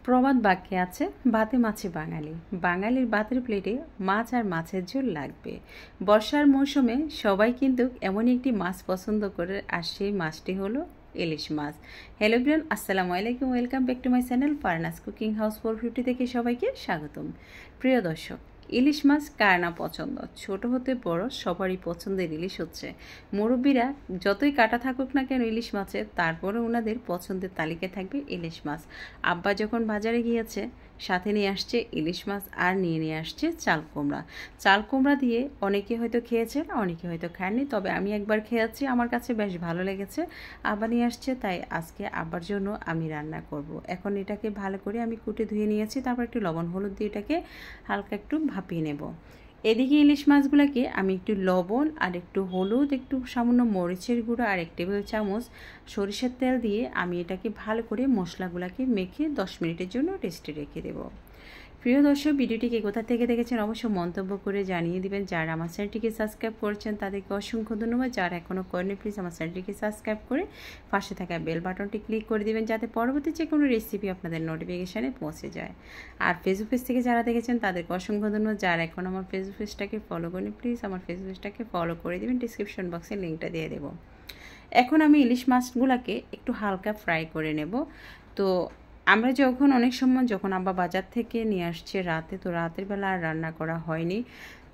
প্রবাদ বাক্যে আছে ভাতে মাছে বাঙালি। বাঙালির ভাতের প্লেটে মাছ আর মাছের ঝোল লাগবে। বর্ষার মৌসুমে সবাই কিন্তু এমন একটি মাছ পছন্দ করে, আর সেই মাছটি হলো ইলিশ মাছ। হ্যালো এভরিওয়ান, আসসালামু আলাইকুম, welcome back to my channel Farnas cooking house 450 থেকে সবাইকে স্বাগতম। প্রিয় দর্শক, ইলিশ মাছ কার না পছন্দ? ছোট হতে বড় সবারই পছন্দের ইলিশ হচ্ছে। মুরব্বীরা যতই কাটা থাকুক না কেন ইলিশ মাছের, তারপরে ওনাদের পছন্দের তালিকায় থাকবে ইলিশ মাছ। আব্বা যখন বাজারে গিয়েছে, সাথে নিয়ে আসছে ইলিশ মাছ আর নিয়ে আসছে চাল কুমড়া। চাল কুমড়া দিয়ে অনেকে হয়তো খেয়েছেন, অনেকে হয়তো খাননি, তবে আমি একবার খেয়েছি, আমার কাছে বেশ ভালো লেগেছে। আব্বা নিয়ে আসছে, তাই আজকে আব্বার জন্য আমি রান্না করব। এখন এটাকে ভালো করে আমি কুটে ধুয়ে নিয়েছি, তারপর একটু লবণ হলুদ দিয়ে এটাকে হালকা একটু ভাপিয়ে নেব। এদিকে ইলিশ মাছগুলোকে আমি একটু লবণ আর একটু হলুদ, একটু সামান্য মরিচের গুঁড়ো আর 1 টেবিল চামচ সরিষার তেল দিয়ে আমি এটাকে ভালো করে মশলাগুলোকে মেখে 10 মিনিটের জন্য রেস্টে রেখে দেবো। প্রিয় দর্শক, ভিডিওটিকে কোথা থেকে দেখেছেন অবশ্যই মন্তব্য করে জানিয়ে দিবেন। যারা আমার চ্যানেলটিকে সাবস্ক্রাইব করেছেন তাদেরকে অসংখ্য ধন্যবাদ। যারা এখনও করেনি, প্লিজ আমার চ্যানেলটিকে সাবস্ক্রাইব করে পাশে থাকা বেল বাটনটি ক্লিক করে দিবেন, যাতে পরবর্তী যে কোনো রেসিপি আপনাদের নোটিফিকেশানে পৌঁছে যায়। আর ফেসবুক পেজ থেকে যারা দেখেছেন তাদেরকে অসংখ্য ধন্যবাদ। যারা এখন আমার ফেসবুক পেজটাকে ফলো করেনি, প্লিজ আমার ফেসবুক পেজটাকে ফলো করে দিবেন, ডিসক্রিপশন বক্সে লিঙ্কটা দিয়ে দেবো। এখন আমি ইলিশ মাছগুলোকে একটু হালকা ফ্রাই করে নেব। তো আমরা অনেক সময় যখন আব্বা বাজার থেকে নিয়ে আসছে রাতে, তো রাতের বেলা আর রান্না করা হয়নি।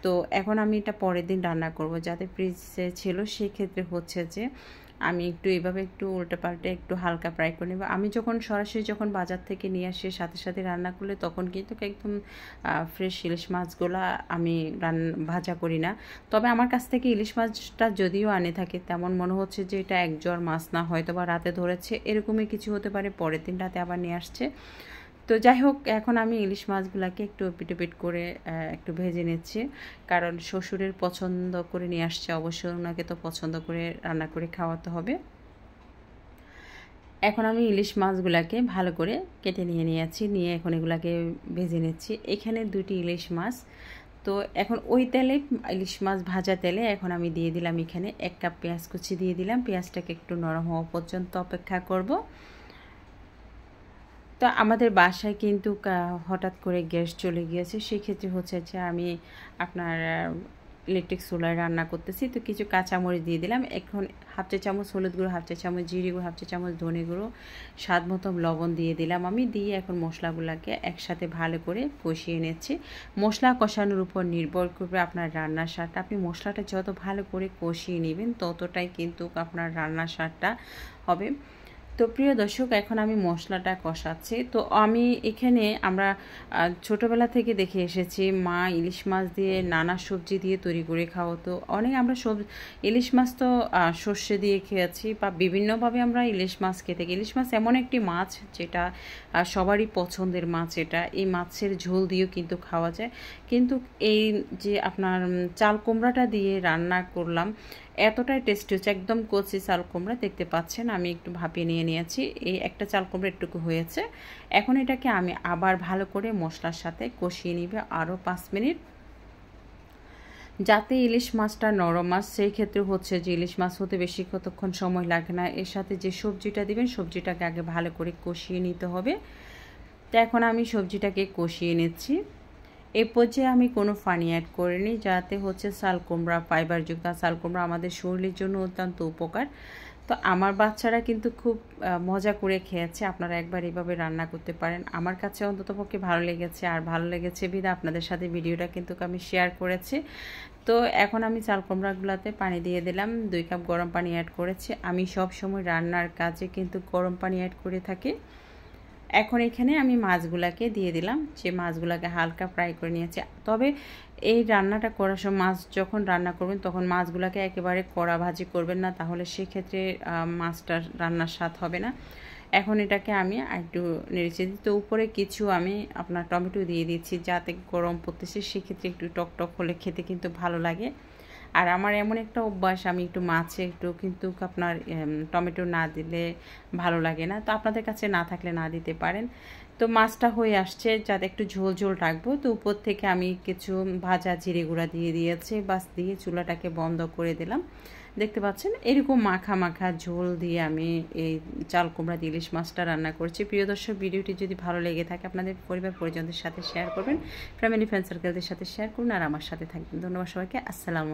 তো এখন আমি এটা পরের দিন রান্না করব, যাতে ফ্রিজে ছিল। সেক্ষেত্রে হচ্ছে যে আমি একটু এইভাবে একটু উল্টে পাল্টে একটু হালকা ফ্রাই করে নেব। আমি সরাসরি বাজার থেকে নিয়ে আসি সাথে সাথে রান্না করলে, তখন কিন্তু একদম ফ্রেশ ইলিশ মাছগুলো আমি ভাজা করি না। তবে আমার কাছ থেকে ইলিশ মাছটা যদিও আনে থাকে, তেমন মনে হচ্ছে যে এটা এক জ্বর মাছ না, হয়তো বা রাতে ধরেছে, এরকমই কিছু হতে পারে, পরের দিন রাতে আবার নিয়ে আসছে। তো যাই হোক, এখন আমি ইলিশ মাছগুলোকে একটু পিট করে একটু ভেজে নিচ্ছি, কারণ শ্বশুরের পছন্দ করে নিয়ে আসছে, অবশ্যই ওনাকে তো পছন্দ করে রান্না করে খাওয়াতে হবে। এখন আমি ইলিশ মাছগুলোকে ভালো করে কেটে নিয়ে এখন এগুলাকে ভেজে নিচ্ছি। এখানে 2টি ইলিশ মাছ। তো এখন ওই তেলে, ইলিশ মাছ ভাজা তেলে এখন আমি দিয়ে দিলাম এখানে 1 কাপ পেঁয়াজ কুচি দিয়ে দিলাম। পেঁয়াজটাকে একটু নরম হওয়া পর্যন্ত অপেক্ষা করব। তো আমাদের বাসায় কিন্তু হঠাৎ করে গ্যাস চলে গিয়েছে, সেক্ষেত্রে হচ্ছে যে আমি আপনার ইলেকট্রিক চুলায় রান্না করতেছি। তো কিছু কাঁচামরিচ দিয়ে দিলাম। এখন 1/2 চা চামচ হলুদ গুঁড়ো, 1/2 চা চামচ জিরে গুঁড়ো, 1/2 চা চামচ ধনে গুঁড়ো, স্বাদ মতো লবণ দিয়ে দিলাম আমি। দিয়ে এখন মশলাগুলোকে একসাথে ভালো করে কষিয়ে নিচ্ছি। মশলা কষানোর উপর নির্ভর করবে আপনার রান্নার স্বাদটা। আপনি মশলাটা যত ভালো করে কষিয়ে নেবেন, ততটাই কিন্তু আপনার রান্নার স্বাদটা হবে। তো প্রিয় দর্শক, এখন আমি মশলাটা কষাচ্ছি। তো আমি এখানে আমরা ছোটোবেলা থেকে দেখে এসেছি, মা ইলিশ মাছ দিয়ে নানা সবজি দিয়ে তৈরি করে খাওয়াতো। আমরা ইলিশ মাছ তো সর্ষে দিয়ে খেয়েছি, বা বিভিন্নভাবে আমরা ইলিশ মাছ খেতে। ইলিশ মাছ এমন একটি মাছ যেটা সবারই পছন্দের মাছ। এই মাছের ঝোল দিয়েও কিন্তু খাওয়া যায়। কিন্তু এই যে আপনার চাল কুমড়াটা দিয়ে রান্না করলাম, এতটাই টেস্টি হচ্ছে, একদম কচি চাল কুমড়া দেখতে পাচ্ছেন। আমি একটু ভাপিয়ে নিয়েছি, এই একটা চাল কুমড়া একটুকু হয়েছে। এখন এটাকে আমি আবার ভালো করে মশলার সাথে কষিয়ে নিবে আরও 5 মিনিট, যাতে ইলিশ মাছটা নরম মাছ। সেই ক্ষেত্রে হচ্ছে যে ইলিশ মাছ হতে বেশি কতক্ষণ সময় লাগে না। এর সাথে যে সবজিটা দিবেন, সবজিটাকে আগে ভালো করে কষিয়ে নিতে হবে। তো এখন আমি সবজিটাকে কষিয়ে নিচ্ছি। এই পর্যায়ে আমি কোনো পানি অ্যাড করিনি, যাতে হচ্ছে চাল কুমড়া ফাইবারযুক্ত। চাল কুমড়া আমাদের শরীরের জন্য অত্যন্ত উপকার। তো আমার বাচ্চারা কিন্তু খুব মজা করে খেয়েছে। আপনারা একবার এভাবে রান্না করতে পারেন। আমার কাছে অন্ততপক্ষে ভালো লেগেছে, আর ভালো লেগেছে বিধা আপনাদের সাথে ভিডিওটা কিন্তু আমি শেয়ার করেছি। তো এখন আমি চাল কুমড়াগুলোতে পানি দিয়ে দিলাম। 2 কাপ গরম পানি অ্যাড করেছি। আমি সব সময় রান্নার কাজে কিন্তু গরম পানি অ্যাড করে থাকি। এখন এখানে আমি মাছগুলাকে দিয়ে দিলাম, যে মাছগুলাকে হালকা ফ্রাই করে নিয়েছি। তবে এই রান্নাটা করার সময় মাছ যখন রান্না করবেন, তখন মাছগুলাকে একেবারে কড়া ভাজি করবেন না, তাহলে সেক্ষেত্রে মাছটার রান্নার স্বাদ হবে না। এখন এটাকে আমি একটু নেড়েচে দিই। তো উপরে কিছু আমি আপনার টমেটো দিয়ে দিচ্ছি, যাতে গরম পড়তেছে, সেক্ষেত্রে একটু টক হলে খেতে কিন্তু ভালো লাগে। আর আমার এমন একটা অভ্যাস, আমি একটু মাছে একটু কিন্তু আপনার টমেটো না দিলে ভালো লাগে না। তো আপনাদের কাছে না থাকলে না দিতে পারেন। তো মাছটা হয়ে আসছে, যাতে একটু ঝোল ঝোল রাখবো। তো উপর থেকে আমি কিছু ভাজা জিরে গুঁড়া দিয়ে দিয়েছি, বাস দিয়ে চুলাটাকে বন্ধ করে দিলাম। দেখতে পাচ্ছেন এরকম মাখা মাখা ঝোল দিয়ে আমি এই চাল কুমড়া দিয়ে ইলিশ মাছটা রান্না করছি। প্রিয় দর্শক, ভিডিওটি যদি ভালো লেগে থাকে আপনাদের পরিবার পরিজনদের সাথে শেয়ার করবেন, ফ্যামিলি ফ্রেন্ড সার্কেলদের সাথে শেয়ার করুন আর আমার সাথে থাকবেন। ধন্যবাদ সবাইকে। আসসালামু আলাইকুম।